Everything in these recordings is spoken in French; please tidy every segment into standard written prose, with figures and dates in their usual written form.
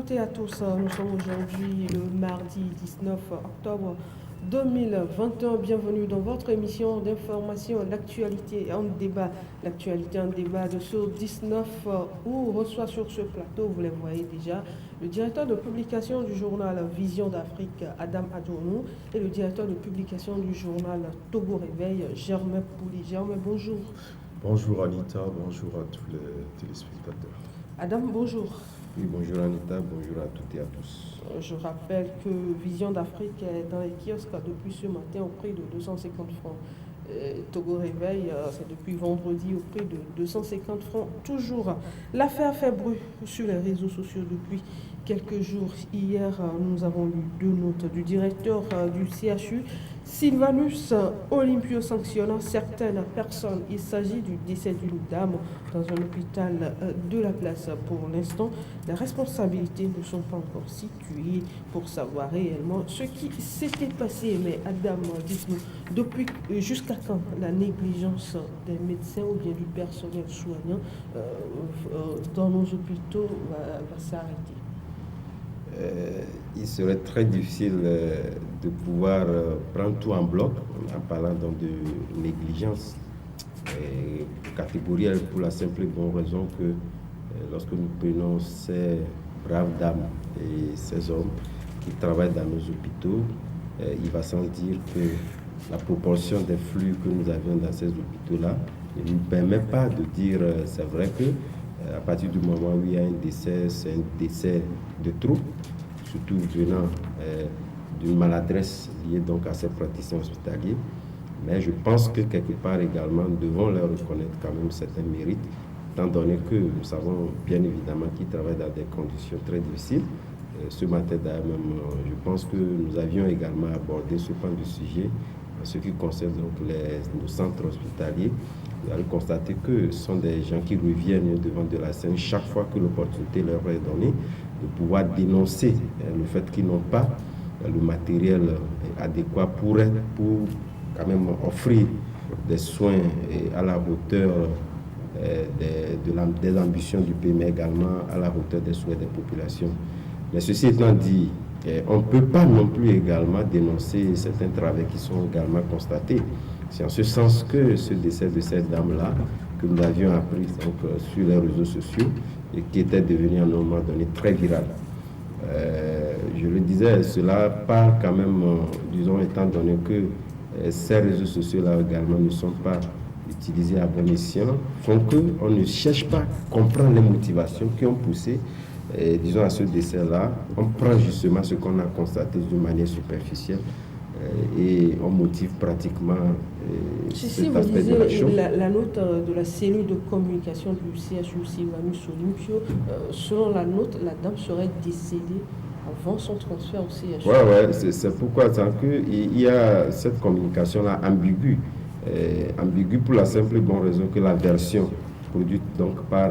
toutes et à tous, nous sommes aujourd'hui le mardi 19 octobre 2021. Bienvenue dans votre émission d'information, l'actualité en débat. L'actualité en débat de ce 19 où on reçoit sur ce plateau, vous les voyez déjà, le directeur de publication du journal Vision d'Afrique, Adam Adjonou, et le directeur de publication du journal Togo Réveil, Germain Pouli. Germain, bonjour. Bonjour Anita, bonjour à tous les téléspectateurs. Adam, bonjour. Oui, bonjour Anita, bonjour à toutes et à tous. Je rappelle que Vision d'Afrique est dans les kiosques depuis ce matin au prix de 250 francs. Togo Réveil, c'est depuis vendredi au prix de 250 francs. Toujours, l'affaire fait bruit sur les réseaux sociaux depuis quelques jours. Hier, nous avons lu deux notes du directeur du CHU, Sylvanus Olympio, sanctionnant certaines personnes. Il s'agit du décès d'une dame dans un hôpital de la place. Pour l'instant, les responsabilités ne sont pas encore situées pour savoir réellement ce qui s'était passé. Mais Adam, dites-nous, depuis jusqu'à quand la négligence des médecins ou bien du personnel soignant dans nos hôpitaux va s'arrêter? Il serait très difficile de pouvoir prendre tout en bloc en parlant donc de négligence catégorielle, pour la simple et bonne raison que lorsque nous prenons ces braves dames et ces hommes qui travaillent dans nos hôpitaux, il va sans dire que la proportion des flux que nous avions dans ces hôpitaux-là ne nous permet pas de dire c'est vrai que à partir du moment où il y a un décès, c'est un décès de trop, surtout venant d'une maladresse liée donc à ces praticiens hospitaliers. Mais je pense que quelque part également, nous devons leur reconnaître quand même certains mérites, étant donné que nous savons bien évidemment qu'ils travaillent dans des conditions très difficiles. Ce matin d'ailleurs même, je pense que nous avions également abordé ce point de sujet en ce qui concerne donc nos centres hospitaliers. Vous allez constater que ce sont des gens qui reviennent devant de la scène chaque fois que l'opportunité leur est donnée de pouvoir dénoncer le fait qu'ils n'ont pas le matériel adéquat pour quand même offrir des soins à la hauteur des ambitions du pays, mais également à la hauteur des souhaits des populations. Mais ceci étant dit, on ne peut pas non plus également dénoncer certains travaux qui sont également constatés. C'est en ce sens que ce décès de cette dame-là, que nous avions appris donc, sur les réseaux sociaux et qui était devenu à un moment donné très viral. Je le disais, cela part quand même, disons, étant donné que ces réseaux sociaux-là également ne sont pas utilisés à bon escient, font qu'on ne cherche pas à comprendre les motivations qui ont poussé, disons, à ce décès-là. On prend justement ce qu'on a constaté d'une manière superficielle et on motive pratiquement cet aspect de la chose. La note de la cellule de communication du CHU Sylvanus Olympio, selon la note, la dame serait décédée avant son transfert au CHU. Ouais, c'est pourquoi il y a cette communication-là ambiguë. Ambiguë pour la simple et bonne raison que la version produite donc par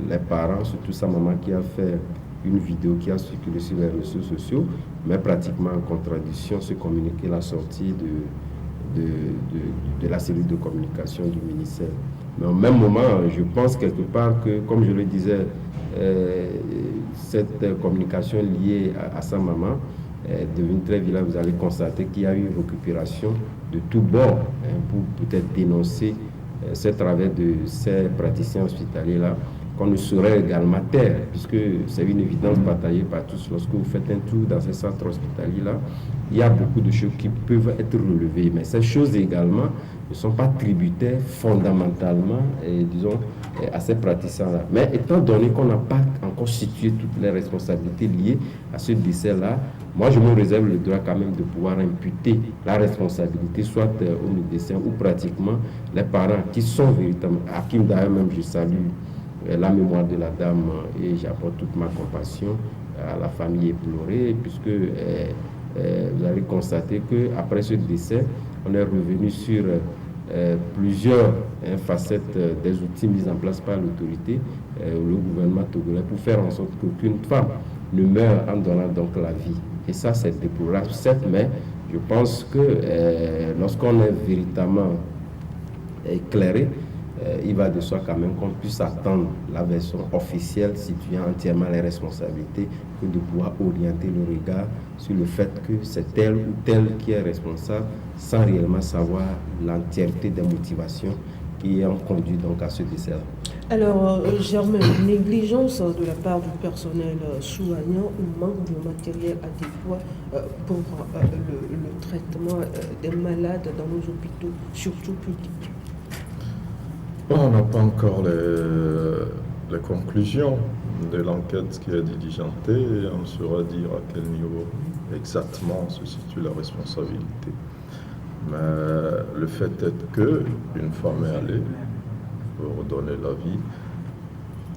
les parents, surtout sa maman qui a fait une vidéo qui a circulé sur les réseaux sociaux, mais pratiquement en contradiction, ce communiqué la sortie de la cellule de communication du ministère. Mais au même moment, je pense quelque part que, comme je le disais, cette communication liée à sa maman est devenue très violente. Vous allez constater qu'il y a eu une récupération de tous bords pour peut-être dénoncer ce travail de ces praticiens hospitaliers-là, qu'on ne saurait également taire, puisque c'est une évidence partagée par tous. Lorsque vous faites un tour dans ces centres hospitaliers-là, il y a beaucoup de choses qui peuvent être relevées, mais ces choses également ne sont pas tributaires fondamentalement, disons, à ces praticiens-là. Mais étant donné qu'on n'a pas encore situé toutes les responsabilités liées à ce décès-là, moi je me réserve le droit quand même de pouvoir imputer la responsabilité soit au médecin ou pratiquement les parents qui sont véritablement, à qui d'ailleurs même je salue la mémoire de la dame et j'apporte toute ma compassion à la famille éplorée, puisque vous allez constater qu'après ce décès, on est revenu sur plusieurs facettes des outils mis en place par l'autorité, le gouvernement togolais, pour faire en sorte qu'aucune femme ne meure en donnant donc la vie. Et ça, c'est déplorable, certes, mais je pense que lorsqu'on est véritablement éclairé, il va de soi quand même qu'on puisse attendre la version officielle situant entièrement les responsabilités que de pouvoir orienter le regard sur le fait que c'est tel ou tel qui est responsable sans réellement savoir l'entièreté des motivations qui ont conduit donc à ce décès. Alors, Germain, négligence de la part du personnel soignant ou manque de matériel adéquat pour le traitement des malades dans nos hôpitaux, surtout publics. On n'a pas encore les conclusions de l'enquête qui est diligentée et on saura dire à quel niveau exactement se situe la responsabilité. Mais le fait est qu'une femme est allée pour donner la vie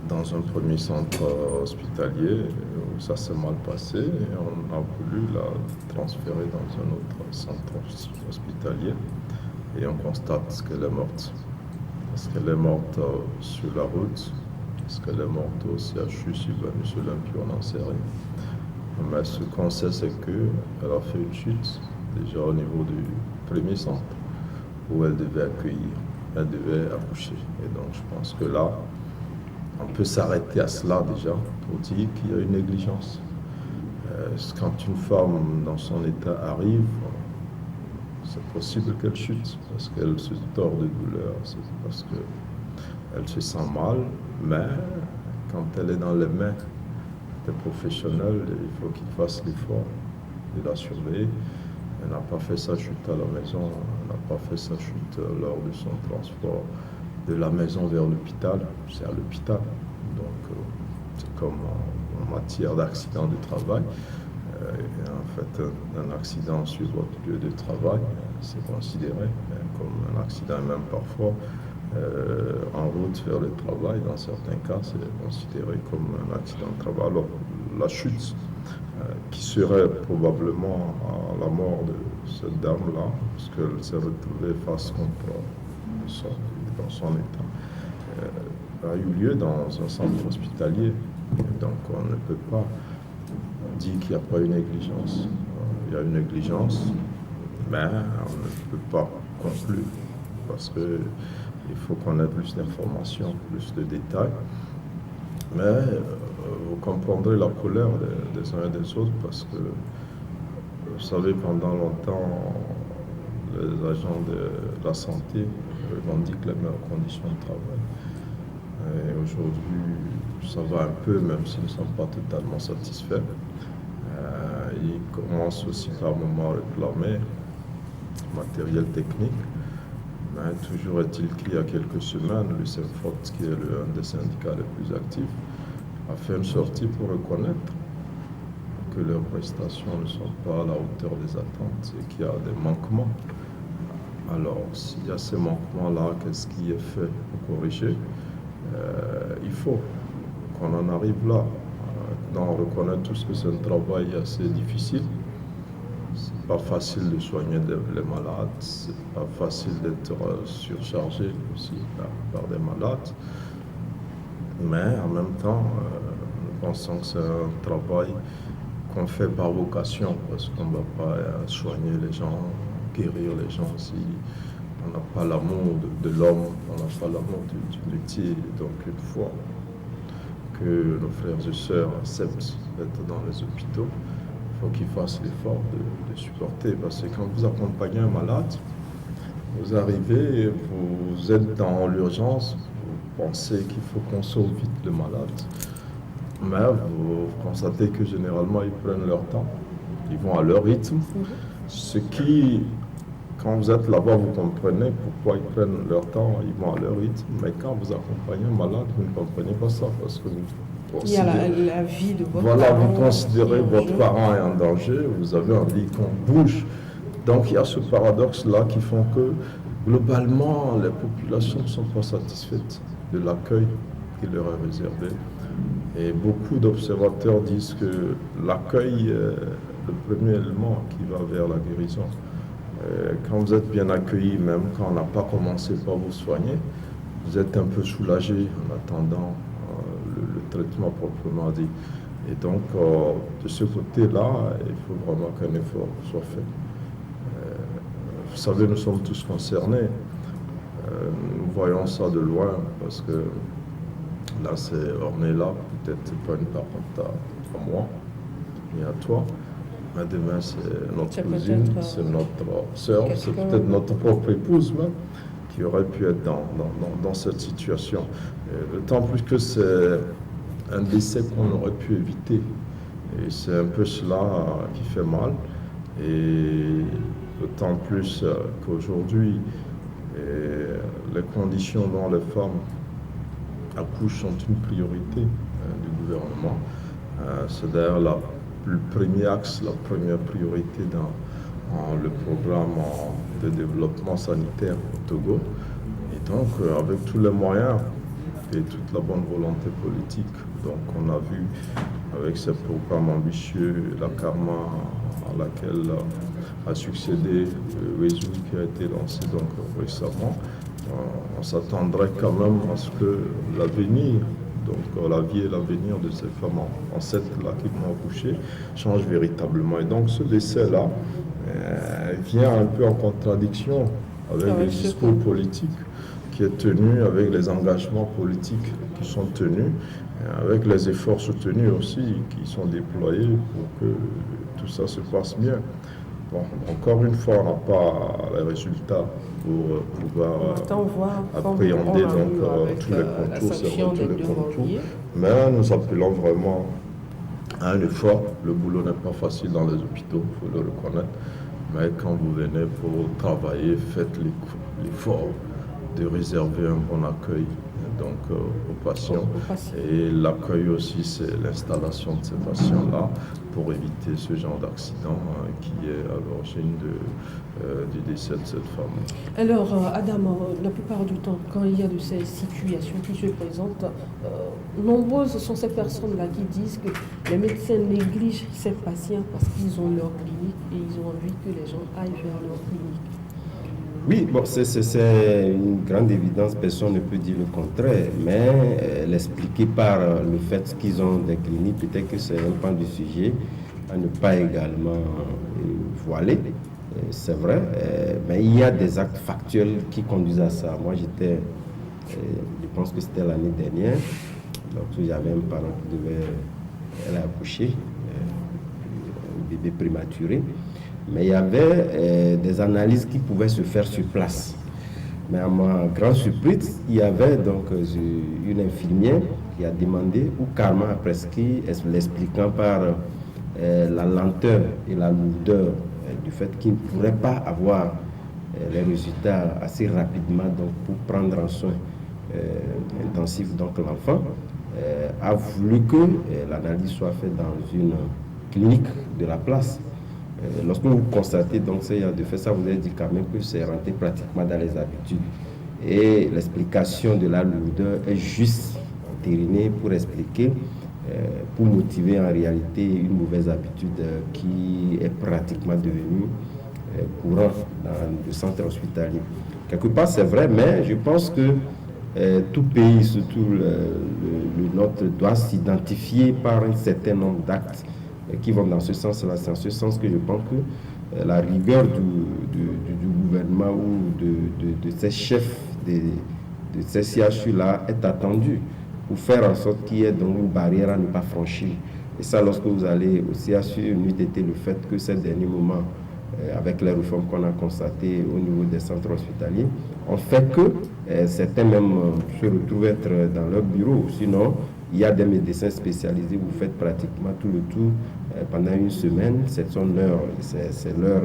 dans un premier centre hospitalier où ça s'est mal passé et on a voulu la transférer dans un autre centre hospitalier et on constate qu'elle est morte. Est-ce qu'elle est morte sur la route? Est-ce qu'elle est morte au CHU sur l'Olympie? On n'en sait rien. Mais ce qu'on sait, c'est qu'elle a fait une chute déjà au niveau du premier centre où elle devait accueillir, elle devait accoucher. Et donc je pense que là, on peut s'arrêter à cela déjà pour dire qu'il y a une négligence. Quand une femme dans son état arrive, c'est possible qu'elle chute parce qu'elle se tord de douleur, c'est parce qu'elle se sent mal, mais quand elle est dans les mains des professionnels, il faut qu'ils fassent l'effort de la surveiller. Elle n'a pas fait sa chute à la maison, elle n'a pas fait sa chute lors de son transport de la maison vers l'hôpital, c'est à l'hôpital. Donc c'est comme en matière d'accident de travail. En fait, un accident sur votre lieu de travail, c'est considéré comme un accident, même parfois en route vers le travail. Dans certains cas, c'est considéré comme un accident de travail. Alors, la chute qui serait probablement à la mort de cette dame-là, parce qu'elle s'est retrouvée face contre dans son état, a eu lieu dans un centre hospitalier. Donc, on ne peut pas dit qu'il n'y a pas une négligence. Il y a une négligence, mais on ne peut pas conclure parce qu'il faut qu'on ait plus d'informations, plus de détails. Mais vous comprendrez la colère des uns et des autres parce que, vous savez, pendant longtemps, les agents de la santé revendiquent les meilleures conditions de travail. Et aujourd'hui, ça va un peu, même s'ils ne sont pas totalement satisfaits. Ils commencent aussi par moment à réclamer matériel technique. Mais toujours est-il qu'il y a quelques semaines, le CEMFOT, qui est un des syndicats les plus actifs, a fait une sortie pour reconnaître que leurs prestations ne sont pas à la hauteur des attentes et qu'il y a des manquements. Alors, s'il y a ces manquements-là, qu'est-ce qui est fait pour corriger? Il faut qu'on en arrive là. On reconnaît tous que c'est un travail assez difficile. C'est pas facile de soigner les malades, c'est pas facile d'être surchargé aussi par des malades. Mais en même temps, nous pensons que c'est un travail qu'on fait par vocation, parce qu'on ne va pas soigner les gens, guérir les gens si on n'a pas l'amour de l'homme, on n'a pas l'amour du métier. Donc une fois que nos frères et sœurs acceptent d'être dans les hôpitaux, il faut qu'ils fassent l'effort de supporter. Parce que quand vous accompagnez un malade, vous arrivez, vous êtes dans l'urgence, vous pensez qu'il faut qu'on sauve vite le malade. Mais vous constatez que généralement, ils prennent leur temps, ils vont à leur rythme. Ce qui, quand vous êtes là-bas, vous comprenez pourquoi ils prennent leur temps, ils vont à leur rythme. Mais quand vous accompagnez un malade, vous ne comprenez pas ça parce que il y a la vie de votre voilà, parent. vous considérez votre parent est en danger, vous avez envie qu'on bouge. Donc il y a ce paradoxe-là qui font que globalement, les populations ne sont pas satisfaites de l'accueil qui leur est réservé. Et beaucoup d'observateurs disent que l'accueil est le premier élément qui va vers la guérison. Quand vous êtes bien accueilli, même quand on n'a pas commencé par vous soigner, vous êtes un peu soulagé en attendant le traitement proprement dit. Et donc, de ce côté-là, il faut vraiment qu'un effort soit fait. Vous savez, nous sommes tous concernés. Nous voyons ça de loin parce que là, on est là, peut-être c'est pas une parente à moi, ni à toi. Mais demain, c'est notre cousine, c'est notre sœur, c'est peut-être notre propre épouse même, qui aurait pu être dans cette situation. D'autant plus que c'est un décès qu'on aurait pu éviter. Et c'est un peu cela qui fait mal. Et d'autant plus qu'aujourd'hui, les conditions dont les femmes accouchent sont une priorité du gouvernement. C'est d'ailleurs le premier axe, la première priorité dans le programme de développement sanitaire au Togo. Et donc, avec tous les moyens et toute la bonne volonté politique, donc on a vu avec ce programme ambitieux, la Karma à laquelle a succédé Wezu qui a été lancé donc récemment, on s'attendrait quand même à ce que l'avenir, donc la vie et l'avenir de ces femmes enceintes-là qui vont accoucher change véritablement. Et donc ce décès-là vient un peu en contradiction avec le discours politique qui est tenu, avec les engagements politiques qui sont tenus, avec les efforts soutenus aussi qui sont déployés pour que tout ça se passe bien. Bon, encore une fois, on n'a pas les résultats pour pouvoir appréhender donc, tous les contours, mais nous appelons vraiment à un effort. Le boulot n'est pas facile dans les hôpitaux, il faut le reconnaître, mais quand vous venez pour travailler, faites l'effort de réserver un bon accueil donc, aux patients. Et l'accueil aussi, c'est l'installation de ces patients-là pour éviter ce genre d'accident qui est à l'origine du décès de cette femme. Alors, Adam, la plupart du temps, quand il y a de ces situations qui se présentent, nombreuses sont ces personnes-là qui disent que les médecins négligent ces patients parce qu'ils ont leur clinique et ils ont envie que les gens aillent vers leur clinique. Oui, bon, c'est une grande évidence, personne ne peut dire le contraire, mais l'expliquer par le fait qu'ils ont des cliniques, peut-être que c'est un pan du sujet à ne pas également voiler, c'est vrai, mais il y a des actes factuels qui conduisent à ça. Moi, je pense que c'était l'année dernière, donc j'avais un parent qui elle a accouché, un bébé prématuré. Mais il y avait des analyses qui pouvaient se faire sur place. Mais à ma grande surprise, il y avait donc une infirmière qui a demandé ou carrément a prescrit, l'expliquant par la lenteur et la lourdeur du fait qu'il ne pourrait pas avoir les résultats assez rapidement donc, pour prendre en soin intensif donc l'enfant, a voulu que l'analyse soit faite dans une clinique de la place. Lorsque vous constatez donc de fait, ça vous a dit quand même que c'est rentré pratiquement dans les habitudes. Et l'explication de la lourdeur est juste entérinée pour expliquer, pour motiver en réalité une mauvaise habitude qui est pratiquement devenue courante dans le centre hospitalier. Quelque part c'est vrai, mais je pense que tout pays, surtout le nôtre, doit s'identifier par un certain nombre d'actes qui vont dans ce sens-là. C'est en ce sens que je pense que la rigueur du gouvernement ou de ces chefs de ces CHU-là est attendue pour faire en sorte qu'il y ait donc une barrière à ne pas franchir. Et ça, lorsque vous allez au CHU, n'eût été le fait que ces derniers moments, avec les réformes qu'on a constatées au niveau des centres hospitaliers, ont fait que certains même se retrouvent être dans leur bureau. Sinon, il y a des médecins spécialisés, vous faites pratiquement tout le tour pendant une semaine, c'est son heure, c'est l'heure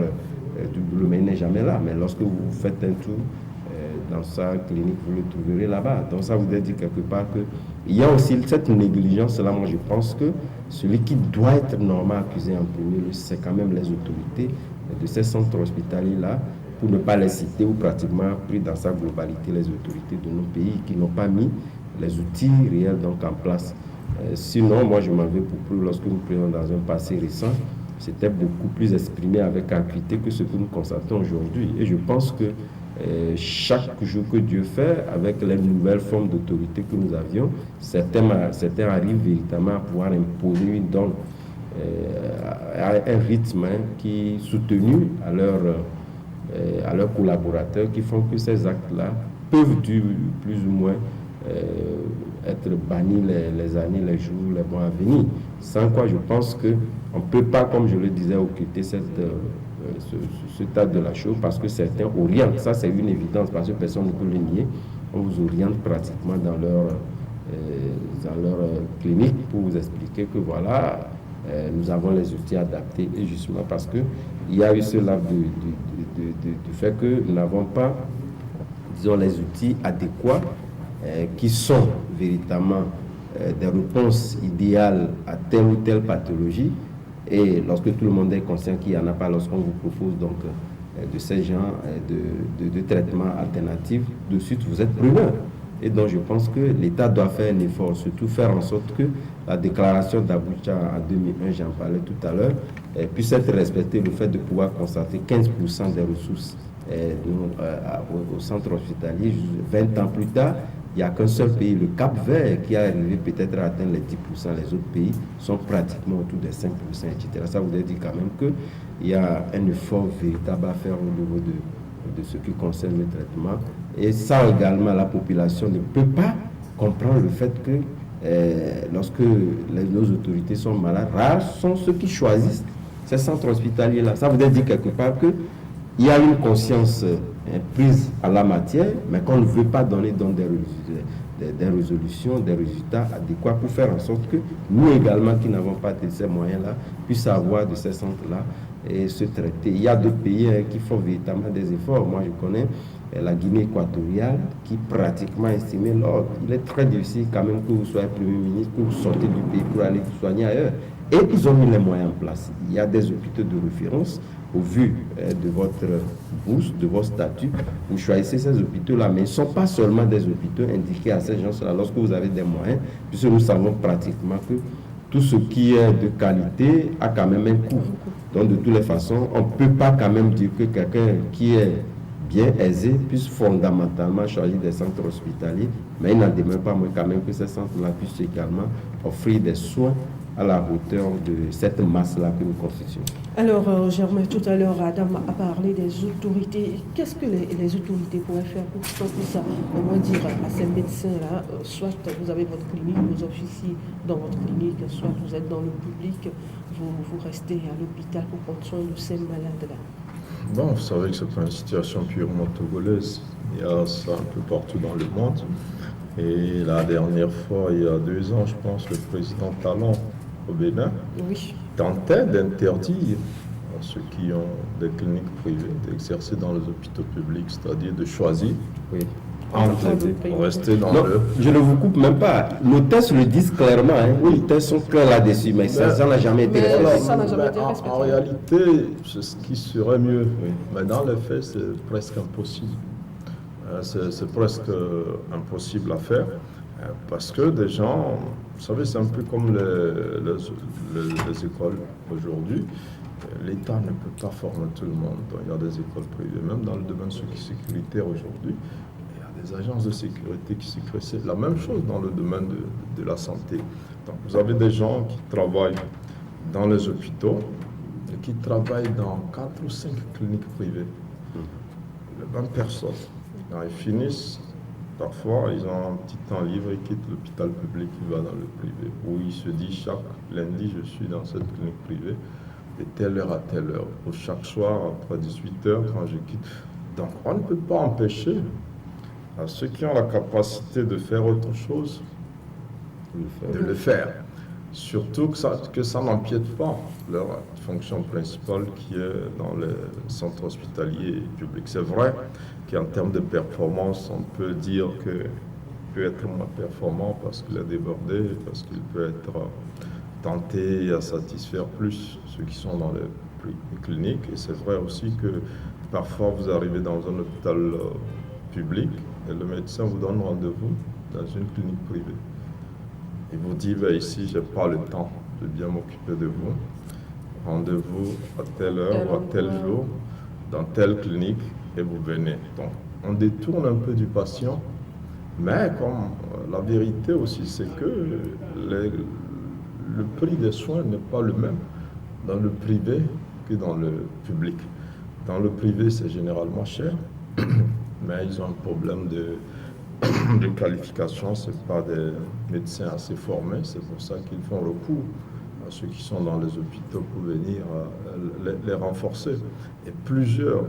du boulot, mais il n'est jamais là. Mais lorsque vous faites un tour dans sa clinique, vous le trouverez là-bas. Donc ça vous dit quelque part qu'il y a aussi cette négligence-là. Moi je pense que celui qui doit être normalement accusé en premier lieu, c'est quand même les autorités de ces centres hospitaliers-là, pour ne pas les citer ou pratiquement pris dans sa globalité les autorités de nos pays qui n'ont pas mis les outils réels donc en place. Sinon, moi je m'en vais pour plus lorsque nous prenons dans un passé récent, c'était beaucoup plus exprimé avec acuité que ce que nous constatons aujourd'hui. Et je pense que chaque jour que Dieu fait, avec les nouvelles formes d'autorité que nous avions, certains arrivent véritablement à pouvoir imposer donc, un rythme qui soutenu à leurs collaborateurs, qui font que ces actes-là peuvent plus ou moins être bannis les années, les jours, les mois à venir. Sans quoi, je pense qu'on ne peut pas, comme je le disais, occulter ce stade de la chose, parce que certains orientent, ça c'est une évidence, parce que personne ne peut le nier, on vous oriente pratiquement dans leur clinique pour vous expliquer que voilà, nous avons les outils adaptés, et justement parce qu'il y a eu cela du fait que nous n'avons pas, disons, les outils adéquats qui sont véritablement des réponses idéales à telle ou telle pathologie. Et lorsque tout le monde est conscient qu'il n'y en a pas, lorsqu'on vous propose donc de ces genres de traitements alternatifs, de suite vous êtes preneur. Et donc je pense que l'État doit faire un effort, surtout faire en sorte que la déclaration d'Abuja en 2001, j'en parlais tout à l'heure, puisse être respectée, le fait de pouvoir constater 15% des ressources au centre hospitalier. 20 ans plus tard, il n'y a qu'un seul pays, le Cap-Vert, qui a arrivé peut-être à atteindre les 10%. Les autres pays sont pratiquement autour des 5%, etc. Ça voudrait dire quand même qu'il y a un effort véritable à faire au niveau de ce qui concerne le traitement. Et ça également, la population ne peut pas comprendre le fait que lorsque nos autorités sont malades, rares sont ceux qui choisissent ces centres hospitaliers-là. Ça voudrait dire quelque part qu'il y a une conscience prise à la matière, mais qu'on ne veut pas donner dans des résolutions, des résultats adéquats pour faire en sorte que nous également, qui n'avons pas de ces moyens-là, puissions avoir de ces centres-là et se traiter. Il y a d'autres pays qui font véritablement des efforts. Moi, je connais la Guinée équatoriale qui pratiquement estimait l'ordre. Il est très difficile quand même que vous soyez Premier ministre, que vous sortez du pays pour aller vous soigner ailleurs. Et ils ont mis les moyens en place. Il y a des hôpitaux de référence au vu de votre bourse, de votre statut. Vous choisissez ces hôpitaux-là, mais ils ne sont pas seulement des hôpitaux indiqués à ces gens-là lorsque vous avez des moyens, puisque nous savons pratiquement que tout ce qui est de qualité a quand même un coût. Donc, de toutes les façons, on ne peut pas quand même dire que quelqu'un qui est bien aisé puisse fondamentalement choisir des centres hospitaliers, mais il n'en demeure pas moins quand même que ces centres-là puissent également offrir des soins à la hauteur de cette masse-là que nous constituons. Alors, Germain, tout à l'heure, Adam a parlé des autorités. Qu'est-ce que les autorités pourraient faire pour ça, au moins dire à ces médecins-là, soit vous avez votre clinique, vous officiez dans votre clinique, soit vous êtes dans le public, vous restez à l'hôpital pour prendre soin de ces malades-là. Bon, vous savez que ce n'est pas une situation purement togolaise. Il y a ça un peu partout dans le monde. Et la dernière fois, il y a 2 ans, je pense, le président Talon au Bénin tentait d'interdire à ceux qui ont des cliniques privées d'exercer dans les hôpitaux publics, c'est-à-dire de choisir pour rester dans le... Je ne vous coupe même pas. Nos tests le disent clairement. Oui, les tests sont clairs là-dessus, mais ça n'a jamais été respecté. En réalité, c'est ce qui serait mieux. Oui. Mais dans les faits, c'est presque impossible. C'est presque impossible à faire. Parce que des gens, vous savez, c'est un peu comme les écoles aujourd'hui. L'État ne peut pas former tout le monde. Donc, il y a des écoles privées, même dans le domaine sécuritaire aujourd'hui. Il y a des agences de sécurité qui sécurisent. La même chose dans le domaine de la santé. Donc, vous avez des gens qui travaillent dans les hôpitaux et qui travaillent dans 4 ou 5 cliniques privées. Les mêmes personnes. Quand ils finissent, parfois, ils ont un petit temps libre, ils quittent l'hôpital public, ils vont dans le privé, où ils se disent chaque lundi, je suis dans cette clinique privée, de telle heure à telle heure, ou chaque soir, après 18h, quand je quitte. Donc, on ne peut pas empêcher à ceux qui ont la capacité de faire autre chose, de le faire. Surtout que ça n'empiète pas leur fonction principale qui est dans les centres hospitaliers publics. C'est vrai qu'en termes de performance, on peut dire qu'il peut être moins performant parce qu'il est débordé, parce qu'il peut être tenté à satisfaire plus ceux qui sont dans les cliniques. Et c'est vrai aussi que parfois vous arrivez dans un hôpital public et le médecin vous donne rendez-vous dans une clinique privée. Il vous dit, ici, je n'ai pas le temps de bien m'occuper de vous. Rendez-vous à telle heure ou à tel jour, dans telle clinique, et vous venez. Donc, on détourne un peu du patient, mais comme la vérité aussi, c'est que le prix des soins n'est pas le même dans le privé que dans le public. Dans le privé, c'est généralement cher. mais ils ont un problème de qualification. Ce n'est pas des médecins assez formés. C'est pour ça qu'ils font recours à ceux qui sont dans les hôpitaux pour venir les renforcer. Et plusieurs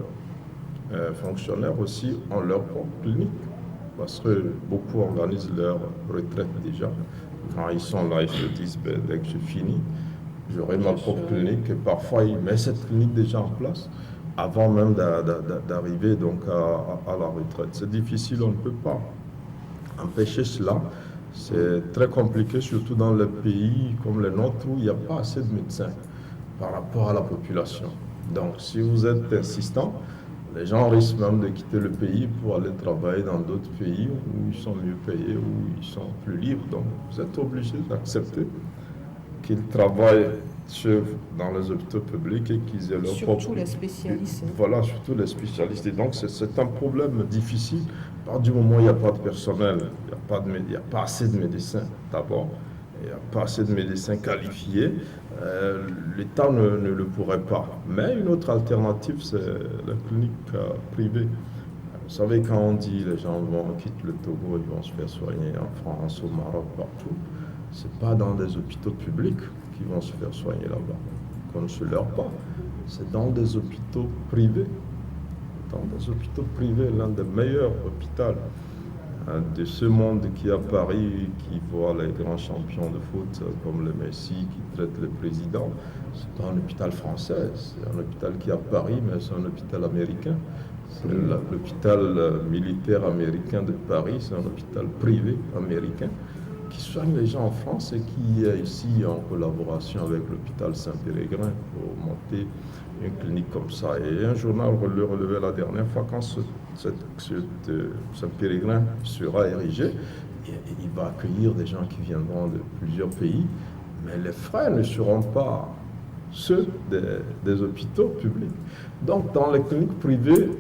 fonctionnaires aussi ont leur propre clinique, parce que beaucoup organisent leur retraite déjà. Quand ils sont là, ils se disent, dès que je finis, j'aurai ma propre clinique. Et parfois, ils mettent cette clinique déjà en place avant même d'arriver donc à la retraite. C'est difficile, on ne peut pas empêcher cela. C'est très compliqué, surtout dans les pays comme le nôtre où il n'y a pas assez de médecins par rapport à la population. Donc, si vous êtes insistant, les gens risquent même de quitter le pays pour aller travailler dans d'autres pays où ils sont mieux payés, où ils sont plus libres. Donc, vous êtes obligé d'accepter qu'ils travaillent dans les hôpitaux publics et qu'ils aient leur propre... Surtout les spécialistes. Voilà, surtout les spécialistes. Et donc, c'est un problème difficile. À partir du moment où il n'y a pas de personnel, il n'y a pas assez de médecins d'abord, il n'y a pas assez de médecins qualifiés, l'État ne le pourrait pas. Mais une autre alternative, c'est la clinique privée. Vous savez, quand on dit les gens quittent le Togo, ils vont se faire soigner en France, au Maroc, partout, ce n'est pas dans des hôpitaux publics qu'ils vont se faire soigner là-bas. Qu'on ne se leurre pas. C'est dans des hôpitaux privés. Dans des hôpitaux privés, l'un des meilleurs hôpitaux de ce monde qui est à Paris, qui voit les grands champions de foot comme le Messi, qui traite le président. C'est pas un hôpital français, c'est un hôpital qui est à Paris, mais c'est un hôpital américain. C'est l'hôpital militaire américain de Paris, c'est un hôpital privé américain qui soigne les gens en France et qui est ici en collaboration avec l'hôpital Saint-Péregrin pour monter une clinique comme ça. Et un journal le relevait la dernière fois, quand Saint-Péregrin sera érigé, il va accueillir des gens qui viendront de plusieurs pays, mais les frais ne seront pas ceux des hôpitaux publics. Donc dans les cliniques privées,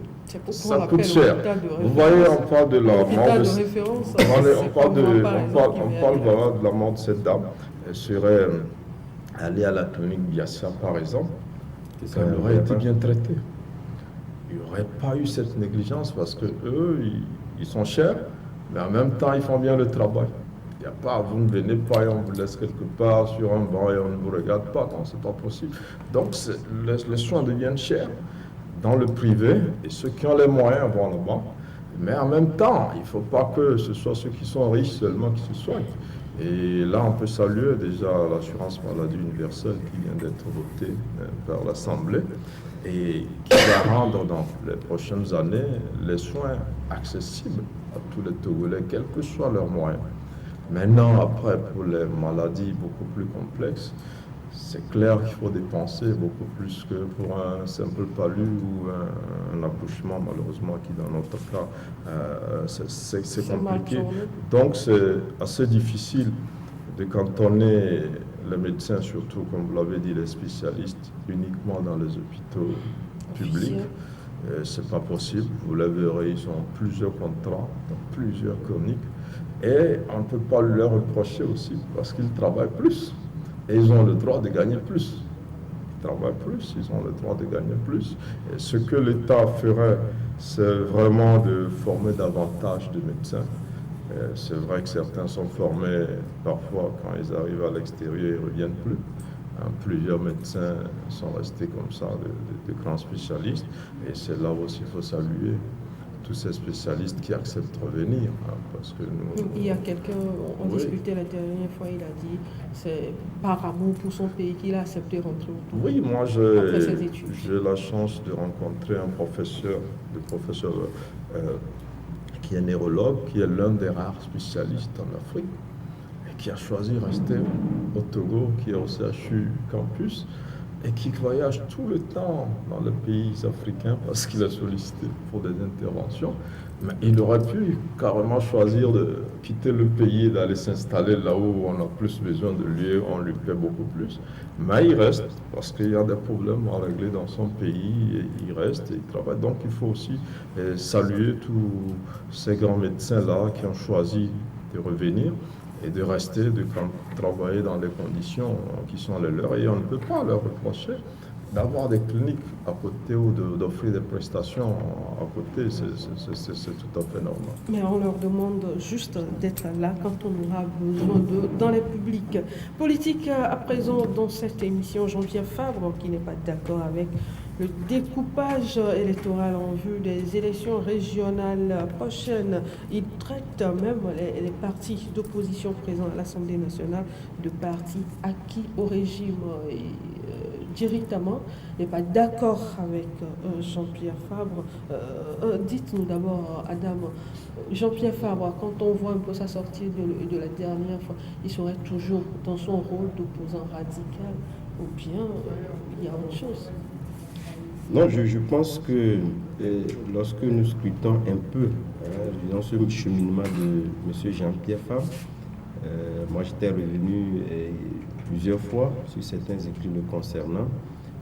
ça coûte cher. Vous voyez, on parle de la mort de la mort de cette dame. Elle serait allée à la clinique Biassa, par exemple. Elle aurait été bien traitée. Il n'y aurait pas eu cette négligence parce que eux, ils sont chers, mais en même temps, ils font bien le travail. Il n'y a pas, vous ne venez pas et on vous laisse quelque part sur un banc et on ne vous regarde pas. Non, c'est pas possible. Donc, les soins deviennent chers dans le privé et ceux qui ont les moyens vont là-bas. Mais en même temps, il ne faut pas que ce soit ceux qui sont riches seulement qui se soignent. Et là, on peut saluer déjà l'assurance maladie universelle qui vient d'être votée par l'Assemblée et qui va rendre dans les prochaines années les soins accessibles à tous les Togolais, quels que soient leurs moyens. Maintenant, après, pour les maladies beaucoup plus complexes, c'est clair qu'il faut dépenser beaucoup plus que pour un simple palu ou un accouchement, malheureusement, qui dans notre cas, c'est compliqué. Donc c'est assez difficile de cantonner les médecins, surtout, comme vous l'avez dit, les spécialistes, uniquement dans les hôpitaux publics. C'est pas possible. Vous le verrez, ils ont plusieurs contrats, dans plusieurs cliniques. Et on ne peut pas leur reprocher aussi parce qu'ils travaillent plus. Et ils ont le droit de gagner plus. Ils travaillent plus, ils ont le droit de gagner plus. Et ce que l'État ferait, c'est vraiment de former davantage de médecins. C'est vrai que certains sont formés, parfois, quand ils arrivent à l'extérieur, ils ne reviennent plus. Plusieurs médecins sont restés comme ça, de grands spécialistes. Et c'est là aussi qu'il faut saluer tous ces spécialistes qui acceptent de revenir. Parce que nous, il y a quelqu'un, on discutait la dernière fois, il a dit c'est par amour pour son pays qu'il a accepté de rentrer au Togo. Oui, moi j'ai la chance de rencontrer un professeur qui est neurologue, qui est l'un des rares spécialistes en Afrique et qui a choisi de rester au Togo, qui est au CHU Campus, et qui voyage tout le temps dans les pays africains parce qu'il est sollicité pour des interventions. Mais il aurait pu carrément choisir de quitter le pays et d'aller s'installer là où on a plus besoin de lui, on lui plaît beaucoup plus. Mais il reste parce qu'il y a des problèmes à régler dans son pays et il reste et il travaille. Donc il faut aussi saluer tous ces grands médecins-là qui ont choisi de revenir et de rester, de travailler dans les conditions qui sont les leurs. Et on ne peut pas leur reprocher d'avoir des cliniques à côté ou d'offrir des prestations à côté, c'est tout à fait normal. Mais on leur demande juste d'être là quand on aura besoin d'eux dans les publics. Politique à présent dans cette émission, Jean-Pierre Fabre, qui n'est pas d'accord avec le découpage électoral en vue des élections régionales prochaines. Il traite même les partis d'opposition présents à l'Assemblée nationale de partis acquis au régime. Directement, n'est pas d'accord avec Jean-Pierre Fabre. Dites-nous d'abord, Adam, Jean-Pierre Fabre, quand on voit un peu sa sortie de la dernière fois, il serait toujours dans son rôle d'opposant radical, ou bien il y a autre chose? Non, je pense que lorsque nous scrutons un peu dans ce cheminement de M. Jean-Pierre Fabre, moi j'étais revenu plusieurs fois sur certains écrits le concernant.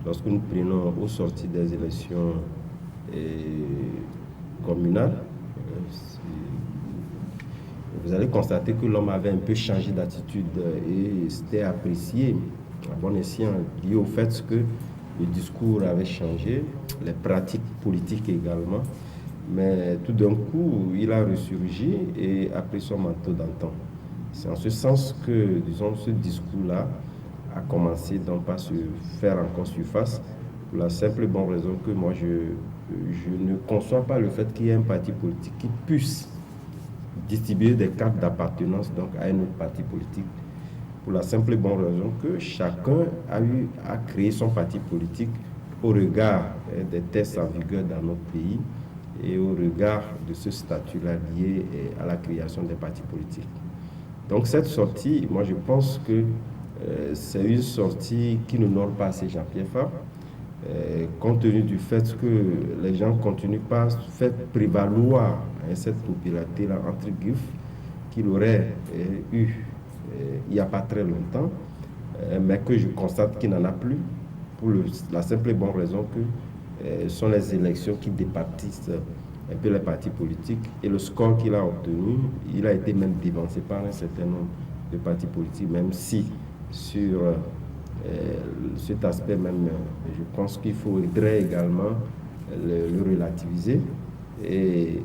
Lorsque nous prenons aux sorties des élections communales, vous allez constater que l'homme avait un peu changé d'attitude et c'était apprécié à bon escient, lié au fait que le discours avait changé, les pratiques politiques également, mais tout d'un coup, il a ressurgi et a pris son manteau d'antan. C'est en ce sens que, disons, ce discours-là a commencé donc pas se faire encore surface, pour la simple et bonne raison que moi, je ne conçois pas le fait qu'il y ait un parti politique qui puisse distribuer des cartes d'appartenance donc à un autre parti politique, pour la simple et bonne raison que chacun a créé son parti politique au regard des tests en vigueur dans notre pays et au regard de ce statut-là lié à la création des partis politiques. Donc cette sortie, moi je pense que c'est une sortie qui n'honore pas assez Jean-Pierre Fabre, compte tenu du fait que les gens continuent pas à faire prévaloir cette popularité-là entre griffes qu'il aurait eu il n'y a pas très longtemps, mais que je constate qu'il n'en a plus, pour la simple et bonne raison que ce sont les élections qui départissent un peu les partis politiques, et le score qu'il a obtenu, il a été même dévancé par un certain nombre de partis politiques, même si sur cet aspect même, je pense qu'il faudrait également le relativiser, et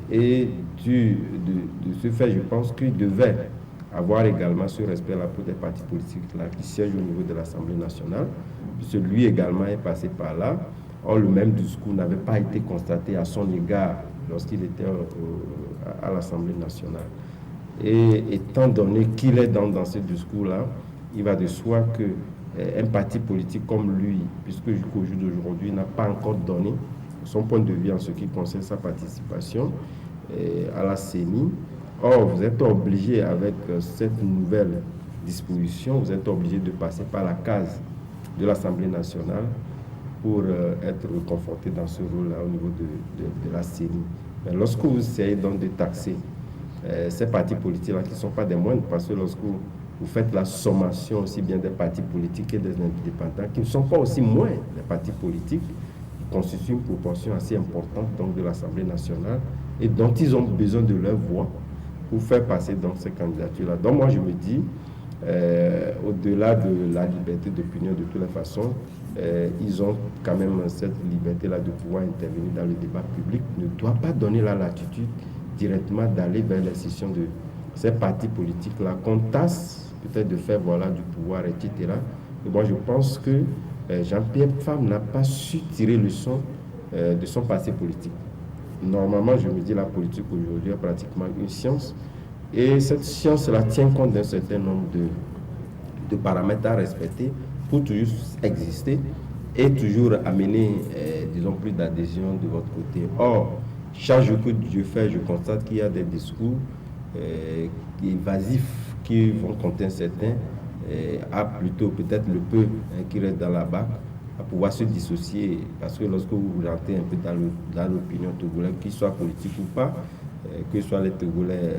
de ce fait, je pense qu'il devait avoir également ce respect-là pour des partis politiques-là qui siègent au niveau de l'Assemblée nationale, puisque lui également est passé par là. Or, le même discours n'avait pas été constaté à son égard lorsqu'il était à l'Assemblée nationale. Et étant donné qu'il est dans ce discours-là, il va de soi qu'un parti politique comme lui, puisque jusqu'au jour d'aujourd'hui, n'a pas encore donné son point de vue en ce qui concerne sa participation à la CENI. Or, vous êtes obligé, avec cette nouvelle disposition, vous êtes obligé de passer par la case de l'Assemblée nationale pour être conforté dans ce rôle-là au niveau de la CENI. Mais lorsque vous essayez donc de taxer ces partis politiques-là, qui ne sont pas des moindres, parce que lorsque vous faites la sommation aussi bien des partis politiques et des indépendants, qui ne sont pas aussi moins des partis politiques, qui constituent une proportion assez importante donc, de l'Assemblée nationale, et dont ils ont besoin de leur voix pour faire passer donc ces candidatures-là. Donc moi je me dis, au-delà de la liberté d'opinion de toutes les façons, ils ont quand même cette liberté-là de pouvoir intervenir dans le débat public, ne doit pas donner la latitude directement d'aller vers les sessions de ces partis politiques-là, qu'on tasse peut-être de faire voilà, du pouvoir, etc. Et moi je pense que Jean-Pierre Fabre n'a pas su tirer le son de son passé politique. Normalement, je me dis, la politique aujourd'hui est pratiquement une science, et cette science-là tient compte d'un certain nombre de paramètres à respecter pour toujours exister et toujours amener, disons, plus d'adhésion de votre côté. Or, chaque jour que je fais, je constate qu'il y a des discours évasifs qui vont compter certains, à plutôt peut-être le peu qui reste dans la BAC, à pouvoir se dissocier, parce que lorsque vous rentrez un peu dans l'opinion togolaise, qu'il soit politique ou pas, que ce soit les Togolais,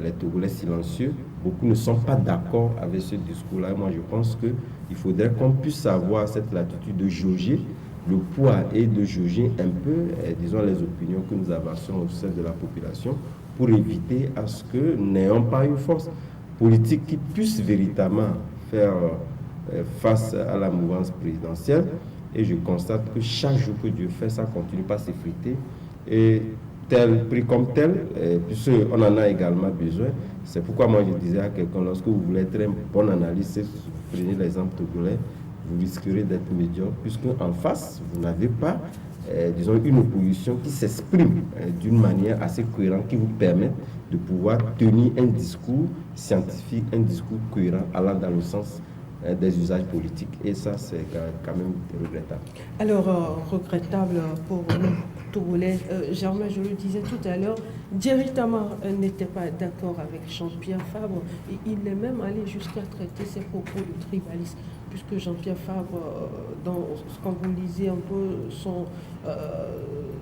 les Togolais silencieux, beaucoup ne sont pas d'accord avec ce discours-là. Moi, je pense qu'il faudrait qu'on puisse avoir cette latitude de jauger le poids et de jauger un peu, disons, les opinions que nous avançons au sein de la population, pour éviter à ce que nous n'ayons pas une force politique qui puisse véritablement faire face à la mouvance présidentielle. Et je constate que chaque jour que Dieu fait, ça continue pas à s'effriter. Et pris comme tel, puisqu'on en a également besoin. C'est pourquoi moi je disais à quelqu'un, lorsque vous voulez être un bon analyste, prenez l'exemple togolais, vous risquerez d'être médiocre, puisque en face, vous n'avez pas, disons, une opposition qui s'exprime d'une manière assez cohérente, qui vous permet de pouvoir tenir un discours scientifique, un discours cohérent, allant dans le sens des usages politiques. Et ça, c'est quand même regrettable. Alors, regrettable pour nous Togolais. Germain, je le disais tout à l'heure, Thierry Tamar n'était pas d'accord avec Jean-Pierre Fabre. Et il est même allé jusqu'à traiter ses propos de tribalisme, puisque Jean-Pierre Fabre, quand vous lisez un peu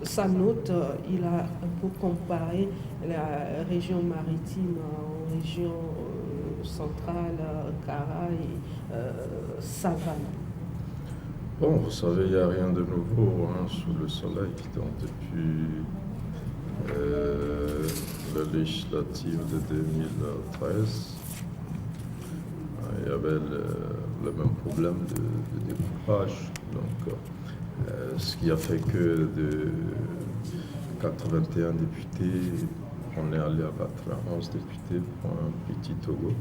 sa note, il a un peu comparé la région maritime aux régions centrales, Kara et Savane. Bon, vous savez, il n'y a rien de nouveau sous le soleil. Donc, depuis la législative de 2013, il y avait le même problème de découpage. Donc, ce qui a fait que de 81 députés, on est allé à 91 députés pour un petit Togo.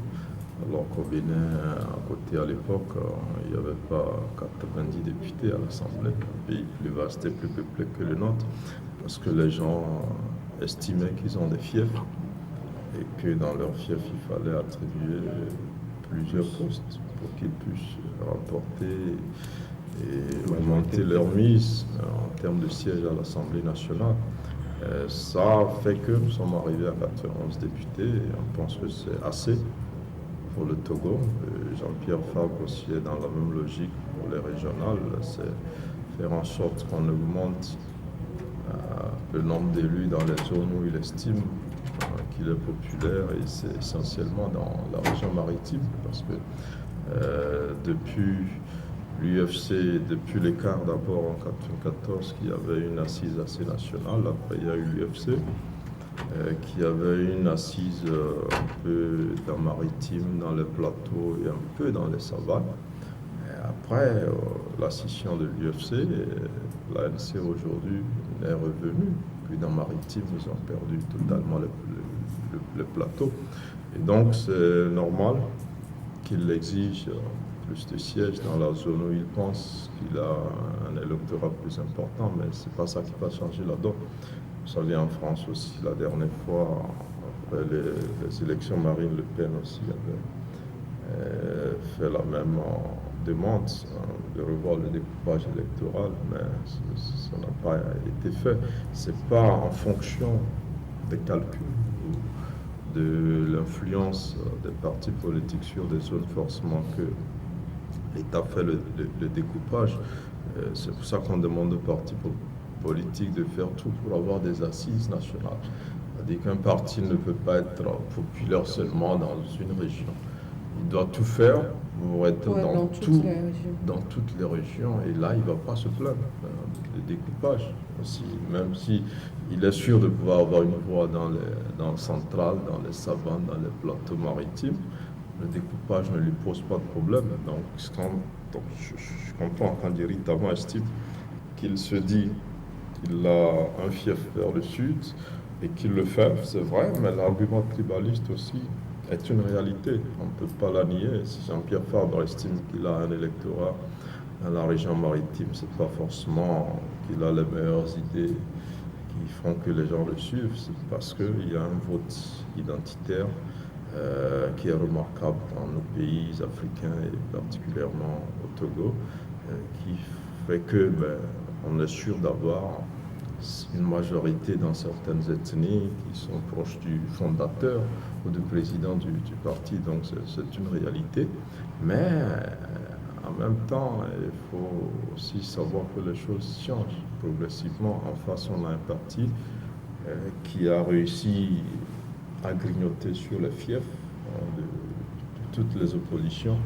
Alors qu'au Bénin, à côté à l'époque, il n'y avait pas 90 députés à l'Assemblée, un pays plus vaste et plus peuplé que le nôtre, parce que les gens estimaient qu'ils ont des fiefs et que dans leurs fiefs, il fallait attribuer plusieurs postes pour qu'ils puissent remporter et augmenter leur mise en termes de sièges à l'Assemblée nationale. Ça fait que nous sommes arrivés à 91 députés et on pense que c'est assez pour le Togo. Jean-Pierre Fabre aussi est dans la même logique pour les régionales, c'est faire en sorte qu'on augmente le nombre d'élus dans les zones où il estime qu'il est populaire, et c'est essentiellement dans la région maritime, parce que depuis l'UFC, depuis l'écart d'abord en 1994, qui avait une assise assez nationale, après il y a eu l'UFC, qui avait une assise un peu dans le maritime, dans les plateaux et un peu dans les savanes. Et après la scission de l'UFC, l'ANC aujourd'hui est revenue. Puis dans le maritime, ils ont perdu totalement le plateau. Et donc c'est normal qu'il exige plus de sièges dans la zone où il pense qu'il a un électorat plus important, mais c'est pas ça qui va changer la donne. Vous savez, en France aussi, la dernière fois, après les élections, Marine Le Pen aussi avait fait la même demande de revoir le découpage électoral, mais ça n'a pas été fait. Ce n'est pas en fonction des calculs ou de l'influence des partis politiques sur des zones forcément que l'État fait le découpage. C'est pour ça qu'on demande aux partis politique de faire tout pour avoir des assises nationales. C'est-à-dire qu'un parti ne peut pas être populaire seulement dans une région. Il doit tout faire pour être dans toutes les régions. Et là, il ne va pas se plaindre du découpage. Même si il est sûr de pouvoir avoir une voix dans le central, dans les savanes, dans les plateaux maritimes, le découpage ne lui pose pas de problème. Donc je comprends quand Thierry Tamar estime qu'il se dit qu'il a un fief vers le sud et qu'il le fait, c'est vrai, mais l'argument tribaliste aussi est une réalité. On ne peut pas la nier. Si Jean-Pierre Fabre estime qu'il a un électorat dans la région maritime, c'est pas forcément qu'il a les meilleures idées qui font que les gens le suivent, c'est parce qu'il y a un vote identitaire qui est remarquable dans nos pays africains et particulièrement au Togo, qui fait que on est sûr d'avoir une majorité dans certaines ethnies qui sont proches du fondateur ou du président du parti. Donc c'est une réalité. Mais en même temps, il faut aussi savoir que les choses changent progressivement. En face, on a un parti qui a réussi à grignoter sur les fiefs de toutes les oppositions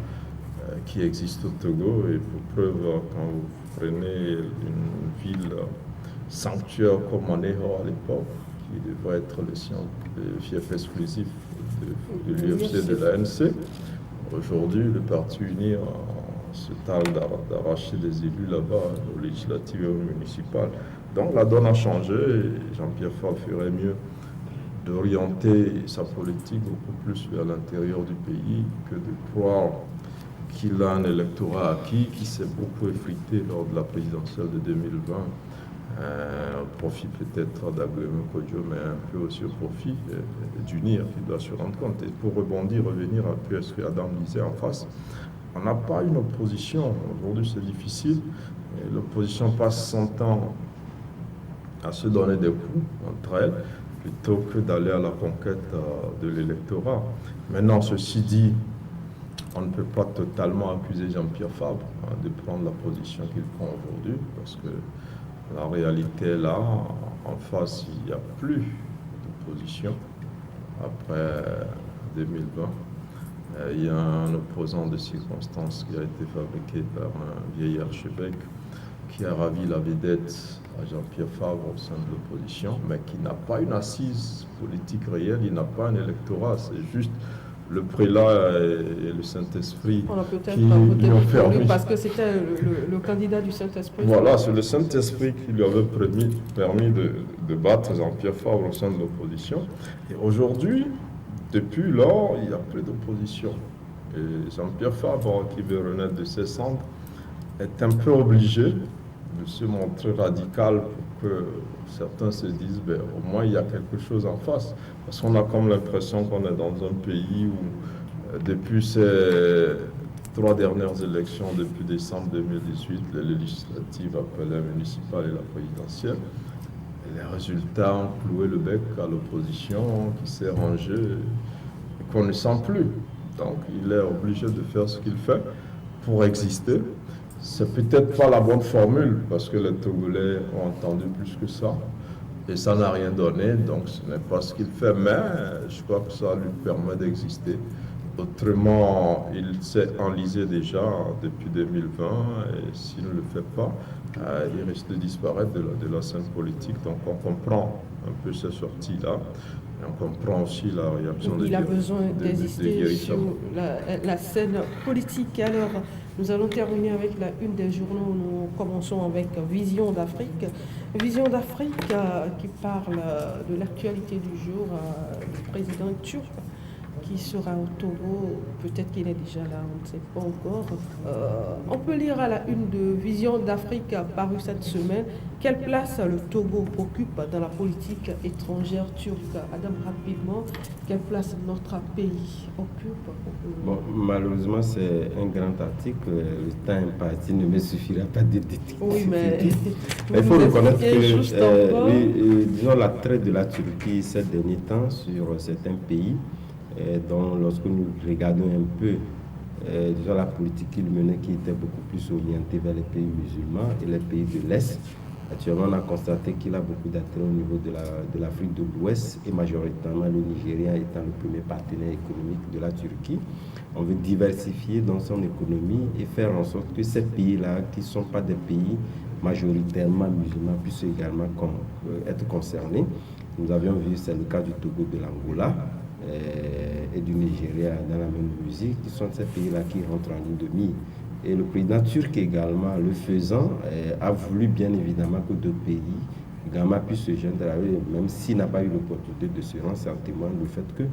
qui existent au Togo. Et pour preuve, quand vous prenez une ville sanctuaire comme Maného à l'époque, qui devrait être le fief exclusif de l'UFC de l'ANC, aujourd'hui le Parti uni se targue d'arracher des élus là-bas, aux législatives et aux municipales. Donc la donne a changé et Jean-Pierre Fabre ferait mieux d'orienter sa politique beaucoup plus vers l'intérieur du pays que de croire qu'il a un électorat acquis qui s'est beaucoup effrité lors de la présidentielle de 2020, au profit peut-être d'Agbemou Kodjo, mais un peu aussi au profit d'UNIR qui doit se rendre compte. Et pour rebondir, revenir un peu à ce qu'Adam disait en face, on n'a pas une opposition. Aujourd'hui, c'est difficile. L'opposition passe son temps à se donner des coups entre elles, plutôt que d'aller à la conquête de l'électorat. Maintenant, ceci dit, on ne peut pas totalement accuser Jean-Pierre Fabre de prendre la position qu'il prend aujourd'hui, parce que la réalité est là, en face, il n'y a plus d'opposition après 2020. Il y a un opposant de circonstance qui a été fabriqué par un vieil archevêque qui a ravi la vedette à Jean-Pierre Fabre au sein de l'opposition, mais qui n'a pas une assise politique réelle, il n'a pas un électorat, c'est juste le prélat et le Saint-Esprit on a peut-être qui lui ont voté pour lui permis. parce que c'était le candidat du Saint-Esprit. Voilà, c'est le Saint-Esprit qui lui avait permis de battre Jean-Pierre Fabre au sein de l'opposition. Et aujourd'hui, depuis lors, il n'y a plus d'opposition. Et Jean-Pierre Fabre, qui veut renaître de ses cendres, est un peu obligé de se montrer radical pour que certains se disent ben, au moins il y a quelque chose en face. Parce qu'on a comme l'impression qu'on est dans un pays où depuis ces 3 dernières élections, depuis décembre 2018, les législatives après la municipale et la présidentielle, les résultats ont cloué le bec à l'opposition qui s'est rangée et qu'on ne sent plus. Donc il est obligé de faire ce qu'il fait pour exister. C'est peut-être pas la bonne formule parce que les Togolais ont entendu plus que ça et ça n'a rien donné, donc ce n'est pas ce qu'il fait, mais je crois que ça lui permet d'exister. Autrement, il s'est enlisé déjà depuis 2020 et s'il ne le fait pas, il risque de disparaître de la scène politique. Donc on comprend un peu ces sorties-là. Et on comprend aussi la réaction il a besoin d'exister sur la scène politique. Alors, nous allons terminer avec la une des journaux. Nous commençons avec Vision d'Afrique. Vision d'Afrique qui parle de l'actualité du jour du président turc qui sera au Togo. Peut-être qu'il est déjà là, on ne sait pas encore. On peut lire à la une de Vision d'Afrique parue cette semaine. Quelle place le Togo occupe dans la politique étrangère turque? Adam, rapidement, quelle place notre pays occupe? Bon, malheureusement, c'est un grand article. Le temps imparti ne me suffira pas de détecter. Oui, mais il faut reconnaître que disons, l'attrait de la Turquie ces derniers temps sur certains pays, dont lorsque nous regardons un peu disons, la politique qu'il menait, qui était beaucoup plus orientée vers les pays musulmans et les pays de l'Est. Actuellement, on a constaté qu'il a beaucoup d'attrait au niveau de l'Afrique de l'Ouest et majoritairement le Nigeria étant le premier partenaire économique de la Turquie. On veut diversifier dans son économie et faire en sorte que ces pays-là, qui ne sont pas des pays majoritairement musulmans, puissent également être concernés. Nous avions vu, c'est le cas du Togo, de l'Angola et du Nigeria dans la même musique, qui sont ces pays-là qui rentrent en ligne de mire. Et le président turc également, le faisant, a voulu bien évidemment que d'autres pays également puissent se joindre à eux, même s'il n'a pas eu l'opportunité de se rendre, c'est en témoigne le fait que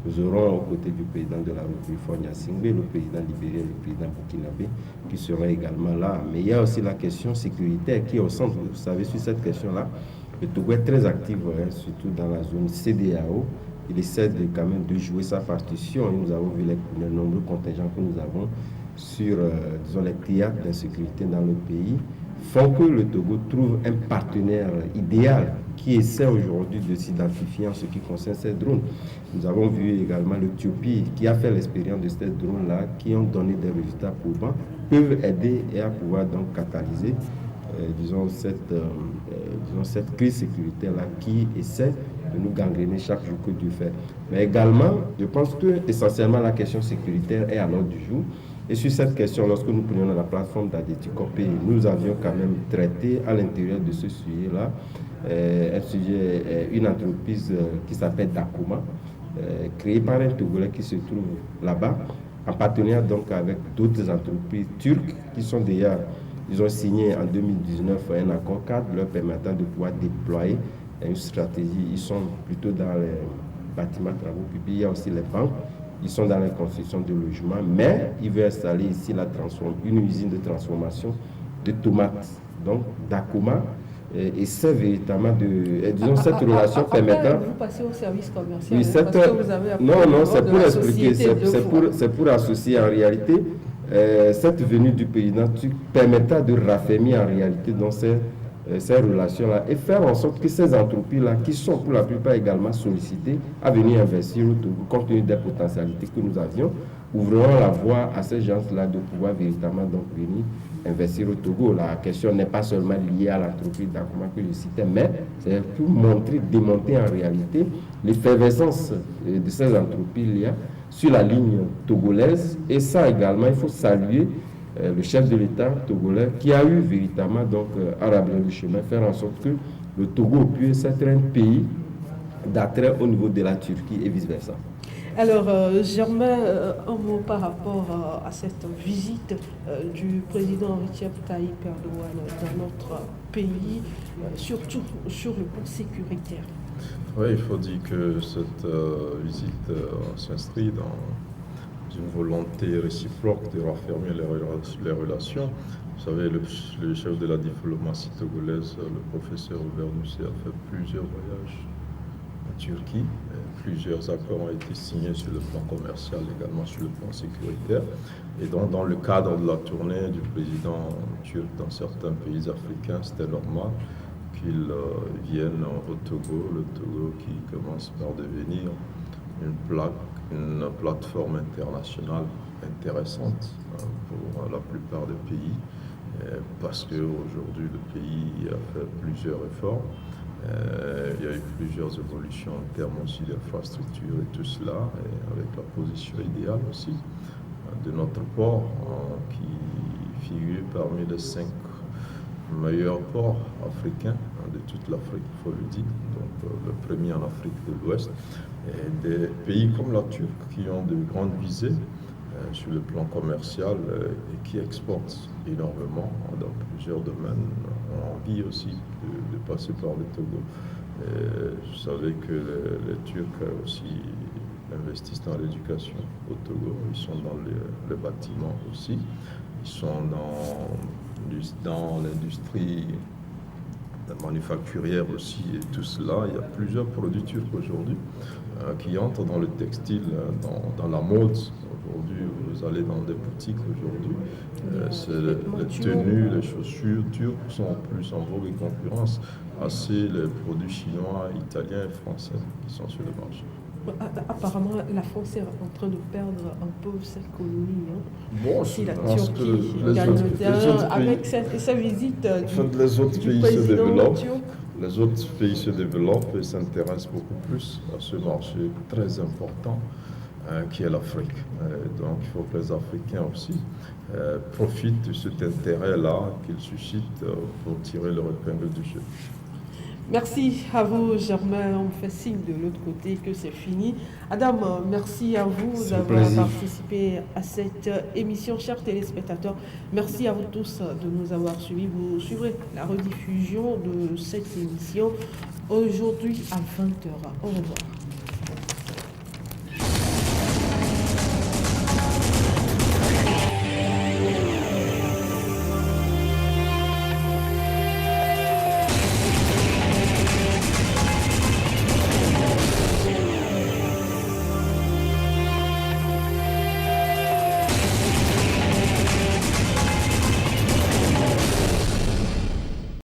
nous aurons aux côtés du président de la République, Faure Gnassingbé, le président libérien, le président burkinabé, qui sera également là. Mais il y a aussi la question sécuritaire qui est au centre. Vous savez, sur cette question-là, le Togo est très actif, surtout dans la zone CEDEAO. Il essaie quand même de jouer sa partition. Et nous avons vu les nombreux contingents que nous avons sur disons, les théâtres d'insécurité dans le pays, font que le Togo trouve un partenaire idéal qui essaie aujourd'hui de s'identifier en ce qui concerne ces drones. Nous avons vu également l'Éthiopie qui a fait l'expérience de ces drones-là, qui ont donné des résultats probants, peuvent aider et à pouvoir donc catalyser disons, cette crise sécuritaire-là qui essaie de nous gangréner chaque jour que Dieu fait. Mais également, je pense que essentiellement la question sécuritaire est à l'ordre du jour. Et sur cette question, lorsque nous prenions la plateforme d'Adéticopé, nous avions quand même traité à l'intérieur de ce sujet-là une entreprise qui s'appelle Dakoma, créée par un Togolais qui se trouve là-bas en partenariat donc avec d'autres entreprises turques qui sont déjà, ils ont signé en 2019 un accord cadre leur permettant de pouvoir déployer une stratégie. Ils sont plutôt dans les bâtiments, travaux publics, il y a aussi les banques, ils sont dans la construction de logements, mais ils veulent installer ici une usine de transformation de tomates, donc d'Akoma. Et c'est véritablement disons, cette relation permettant. Vous passez au service commercial. Oui, parce que vous avez non, c'est pour expliquer, c'est pour associer en réalité cette venue du président turc permettra de raffermir en réalité dans ces relations-là et faire en sorte que ces entreprises-là, qui sont pour la plupart également sollicitées à venir investir au Togo, compte tenu des potentialités que nous avions, ouvrons la voie à ces gens-là de pouvoir véritablement donc venir investir au Togo. La question n'est pas seulement liée à l'entreprise d'Akoma que je citais, mais c'est pour démontrer en réalité l'effervescence de ces entreprises-là sur la ligne togolaise. Et ça également, il faut saluer le chef de l'État togolais qui a eu véritablement donc à rabler le chemin, faire en sorte que le Togo puisse être un pays d'attrait au niveau de la Turquie et vice-versa. Alors, Germain, un mot par rapport à cette visite du président Recep Tayyip Erdogan dans notre pays, surtout sur le plan sécuritaire. Oui, il faut dire que cette visite s'inscrit dans une volonté réciproque de raffermir les relations. Vous savez, le chef de la diplomatie togolaise, le professeur Robert Nousset, a fait plusieurs voyages en Turquie. Plusieurs accords ont été signés sur le plan commercial, également sur le plan sécuritaire. Et donc, dans le cadre de la tournée du président turc dans certains pays africains, c'était normal qu'il vienne au Togo, le Togo qui commence par devenir une plateforme internationale intéressante pour la plupart des pays, parce qu'aujourd'hui le pays a fait plusieurs efforts. Il y a eu plusieurs évolutions en termes aussi d'infrastructures et tout cela, et avec la position idéale aussi de notre port qui figure parmi les 5 meilleurs ports africains de toute l'Afrique, il faut le dire, donc le premier en Afrique de l'Ouest, et des pays comme la Turquie qui ont de grandes visées sur le plan commercial et qui exportent énormément dans plusieurs domaines, ont envie aussi de passer par le Togo. Vous savez que les Turcs aussi investissent dans l'éducation au Togo, ils sont dans les bâtiments aussi, ils sont dans l'industrie manufacturière aussi et tout cela. Il y a plusieurs produits turcs aujourd'hui qui entrent dans le textile, dans la mode. Aujourd'hui, vous allez dans des boutiques aujourd'hui, les tenues, les chaussures turques sont plus en vogue et concurrence assez les produits chinois, italiens et français qui sont sur le marché. Apparemment, la France est en train de perdre un peu ses colonies. Bon, si la pense Turquie que gagne le terrain avec sa visite les autres du pays se président développent. turc. Les autres pays se développent et s'intéressent beaucoup plus à ce marché très important qui est l'Afrique. Donc il faut que les Africains aussi profitent de cet intérêt-là qu'ils suscitent pour tirer leur épingle du jeu. Merci à vous, Germain. On me fait signe de l'autre côté que c'est fini. Adam, merci à vous d'avoir participé à cette émission, chers téléspectateurs. Merci à vous tous de nous avoir suivis. Vous suivrez la rediffusion de cette émission aujourd'hui à 20h. Au revoir.